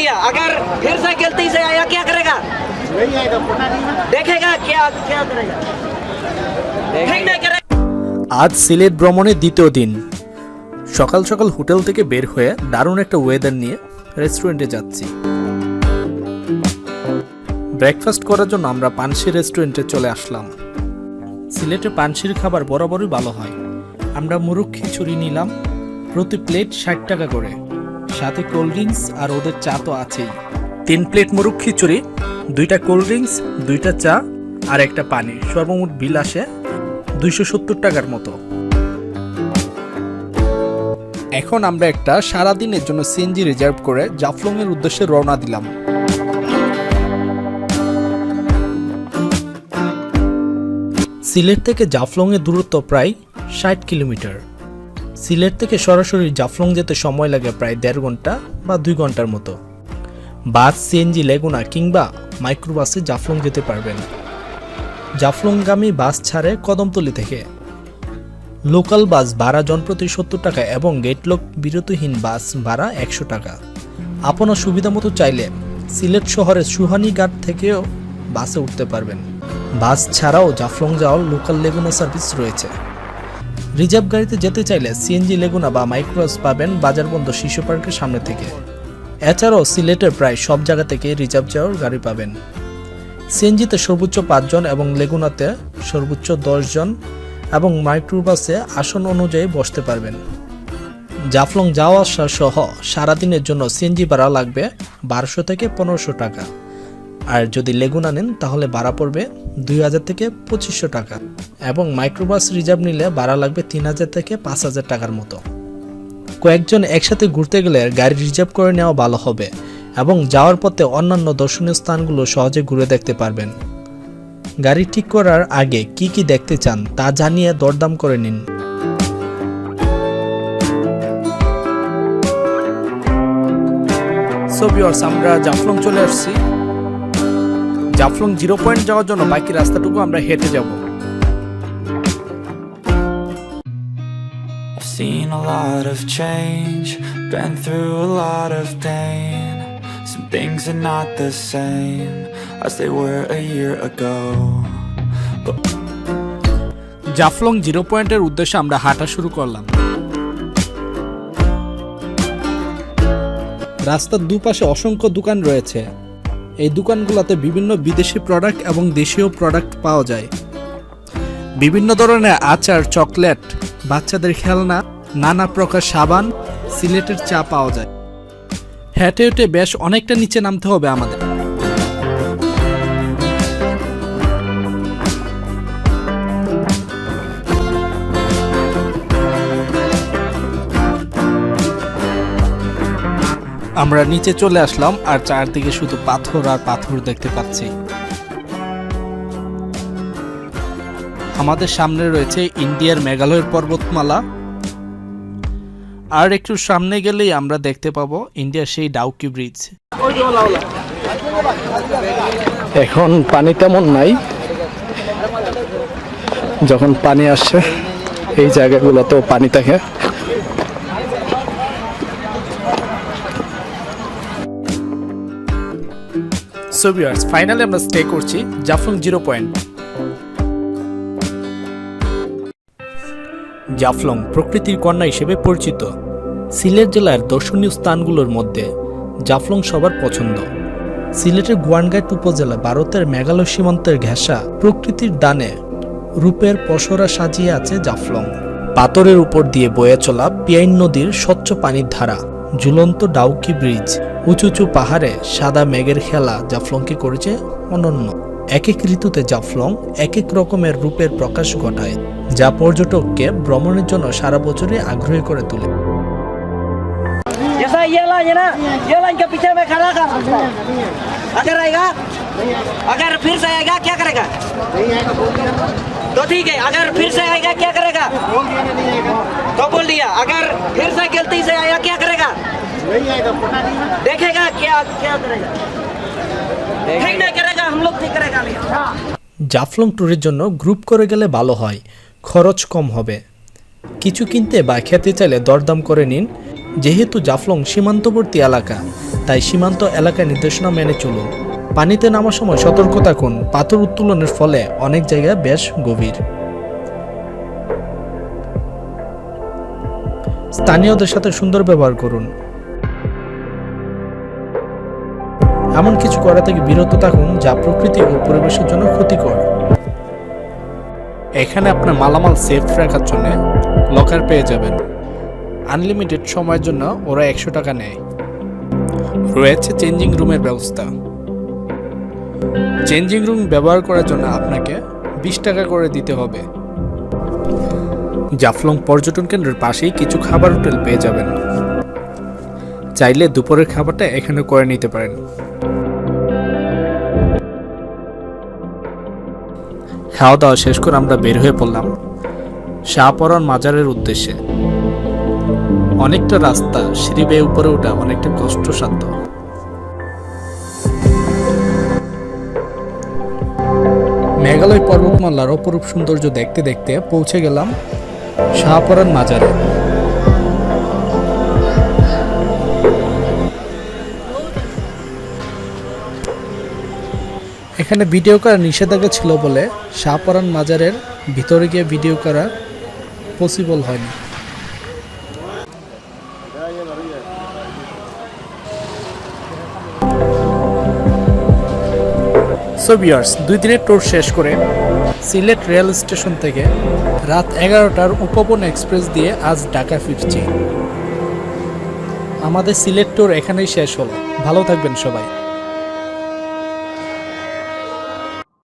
दिया, अगर फिर से गलती से आया क्या करेगा? नहीं आएगा, पता नहीं ना, देखेगा क्या क्या करेगा, ठीक नहीं करेगा। আজ সিলেট ভ্রমণের দ্বিতীয় দিন। সকাল সকাল হোটেল থেকে বের হয়ে দারুণ একটা ওয়েদার নিয়ে রেস্টুরেন্টে যাচ্ছি। ব্রেকফাস্ট করার জন্য আমরা পানশি রেস্টুরেন্টে চলে আসলাম। সিলেটে পানশির খাবার বরাবরই ভালো হয়। আমরা মুরগ খিচুড়ি নিলাম, প্রতি প্লেট 60 টাকা করে, সাথে কোল্ড ড্রিঙ্কস আর ওদের চা তো আছেই। 3 প্লেট মুরগ খিচুড়ি, 2টা কোল্ড ড্রিঙ্কস, 2টা চা আর একটা পানি, সর্বমোট বিল আসে 270 টাকার মতো। এখন আমরা একটা সারাদিনের জন্য সিএনজি রিজার্ভ করে জাফলং এর উদ্দেশ্যে রওনা দিলাম। সিলেট থেকে জাফলং এর দূরত্ব প্রায় 60 কিলোমিটার। সিলেট থেকে সরাসরি জাফলং যেতে সময় লাগে প্রায় 1.5 ঘন্টা বা 2 ঘন্টার মতো। বাস, সিএনজি, লেগুনা কিংবা মাইক্রোবাসে জাফলং যেতে পারবেন। জাফলংগামী বাস ছাড়ে কদমতলী থেকে। লোকাল বাস ভাড়া জনপ্রতি 70 টাকা এবং গেটলক বিরতিহীন বাস ভাড়া 100 টাকা। আপনার সুবিধা মতো চাইলে সিলেট শহরের সুহানীঘাট থেকেও বাসে উঠতে পারবেন। বাস ছাড়াও জাফলং যাওয়ার লোকাল লেগুনা সার্ভিস রয়েছে। রিজার্ভ গাড়িতে যেতে চাইলে সিএনজি, লেগুনা বা মাইক্রোবাস পাবেন বাজারবন্ধ শিশু পার্কের সামনে থেকে। এছাড়াও সিলেটের প্রায় সব জায়গা থেকে রিজার্ভ যাওয়ার গাড়ি পাবেন। সিএনজিতে সর্বোচ্চ 5 জন এবং লেগুনাতে সর্বোচ্চ 10 জন এবং মাইক্রোবাসে আসন অনুযায়ী বসতে পারবেন। জাফলং যাওয়া আসা সহ সারাদিনের জন্য সিএনজি ভাড়া লাগবে 1200 থেকে 1500 টাকা, আর যদি লেগুনা নেন তাহলে ভাড়া পড়বে 2000 থেকে 2500 টাকা এবং মাইক্রোবাস রিজার্ভ নিলে ভাড়া লাগবে 3000 থেকে 5000 টাকার মতো। কয়েকজন একসাথে ঘুরতে গেলে গাড়ি রিজার্ভ করে নেওয়া ভালো হবে এবং যাওয়ার পথে অন্যান্য দর্শনীয় স্থানগুলো সহজে ঘুরে দেখতে পারবেন। গাড়ি ঠিক করার আগে কি কি দেখতে চান তা জানিয়ে দরদাম করে নিন। সো ভিউয়ার্স, আমরা জাফলং চলে আসছি। জাফলং 0 পয়েন্ট যাওয়ার জন্য বাকি রাস্তাটুকু আমরা হেঁটে যাব। I've seen a lot of change, been through a lot of pain. Some things are not the same as they were a year ago. Jaflong 0 পয়েন্টের উদ্দেশ্যে আমরা হাঁটা শুরু করলাম। রাস্তার দুপাশে অসংখ্য দোকান রয়েছে। এই দোকানগুলোতে বিভিন্ন বিদেশি প্রোডাক্ট এবং দেশীয় প্রোডাক্ট পাওয়া যায়। বিভিন্ন ধরনের আচার, চকলেট, বাচ্চাদের খেলনা, নানা প্রকার সাবান, সিলেটের চা পাওয়া যায়। হেঁটে হেঁটে বেশ অনেকটা নিচে নামতে হবে আমাদের। আমরা নিচে চলে আসলাম আর চারদিকে শুধু পাথর আর পাথর দেখতে পাচ্ছি। আমাদের সামনে রয়েছে ইন্ডিয়ার মেঘালয়ের পর্বতমালা, আর একটু সামনে গেলেই আমরা দেখতে পাবো ইন্ডিয়ার সেই ডাউকি ব্রিজ। এখন পানি তেমন নাই, যখন পানি আসে এই জায়গাগুলোতেও পানি থাকে। সো ভিউয়ার্স, ফাইনালি আমরা স্টে করছি জাফলং 0 পয়েন্ট। জাফলং প্রকৃতির কন্যা হিসেবে পরিচিত। সিলেট জেলার দর্শনীয় স্থানগুলোর মধ্যে জাফলং সবার পছন্দ। সিলেটের গোয়ানঘাট উপজেলা ভারতের মেঘালয় সীমান্তের ঘেঁষা প্রকৃতির দানে রূপের পসরা সাজিয়ে আছে জাফলং। পাথরের উপর দিয়ে বয়ে চলা পিয়াইন নদীর স্বচ্ছ পানির ধারা, ঝুলন্ত ডাউকি ব্রিজ, উঁচু উঁচু পাহাড়ে সাদা মেঘের খেলা জাফলংকে করেছে অনন্য। এক এক ঋতুতে জাফলং এক এক রকমের রূপের প্রকাশ ঘটায়, যা পর্যটককে ভ্রমণের জন্য সারা বছরই আগ্রহী করে তোলে। तो ठीक है, अगर फिर से आएगा क्या करेगा? तो बोल दिया, अगर फिर से गलती से आया क्या करेगा? नहीं आएगा, पता नहीं ना, देखेगा क्या क्या करेगा, ठीक नहीं करेगा, हम लोग ठीक करेगा। জাফলং ট্যুরের জন্য গ্রুপ করে গেলে ভালো হয়, খরচ কম হবে। কিছু কিনতে বা খেতে চাইলে দরদাম করে নিন। যেহেতু জাফলং সীমান্তবর্তী এলাকা, তাই সীমান্ত এলাকায় নির্দেশনা মেনে চলুন। পানিতে নামার সময় সতর্ক থাকুন, পাথর উত্তোলনের ফলে অনেক জায়গায় বেশ গভীর। স্থানীয়দের সাথে সুন্দর ব্যবহার করুন। এমন কিছু করা থেকে বিরত থাকুন যা প্রকৃতি ও পরিবেশের জন্য ক্ষতিকর। এখানে আপনার মালামাল সেফ রাখার জন্য লকার পেয়ে যাবেন। আনলিমিটেড সময়ের জন্য ওরা 100 টাকা নেয়। রয়েছে চেঞ্জিং রুমের ব্যবস্থা। চেঞ্জিং রুম ব্যবহার করার জন্য আপনাকে 20 টাকা করে দিতে হবে। জাফলং পর্যটন কেন্দ্রের পাশেই কিছু খাবার হোটেল পেয়ে যাবেন। চাইলে দুপুরের খাবারটা এখানে করে নিতে পারেন। খাওয়া দাওয়া শেষ করে আমরা বের হয়ে পড়লাম শাহপরান মাজারের উদ্দেশ্যে। অনেকটা রাস্তা, সিঁড়ি বেয়ে উপরে ওঠা অনেকটা কষ্টসাধ্য। মেঘালয় পর্বতমালার অপরূপ সৌন্দর্য দেখতে দেখতে পৌঁছে গেলাম শাহপরান মাজারে। এখানে ভিডিও করা নিষেধাজ্ঞা ছিল বলে শাহপরান মাজারের ভিতরে গিয়ে ভিডিও করা পসিবল হয়নি। সো ভিউয়ার্স, 2 দিনের ট্যুর শেষ করে সিলেট রেল স্টেশন থেকে রাত 11টার উপবন এক্সপ্রেস দিয়ে আজ ঢাকা ফিরছি। আমাদের সিলেট ট্যুর এখানেই শেষ হলো। ভালো থাকবেন সবাই।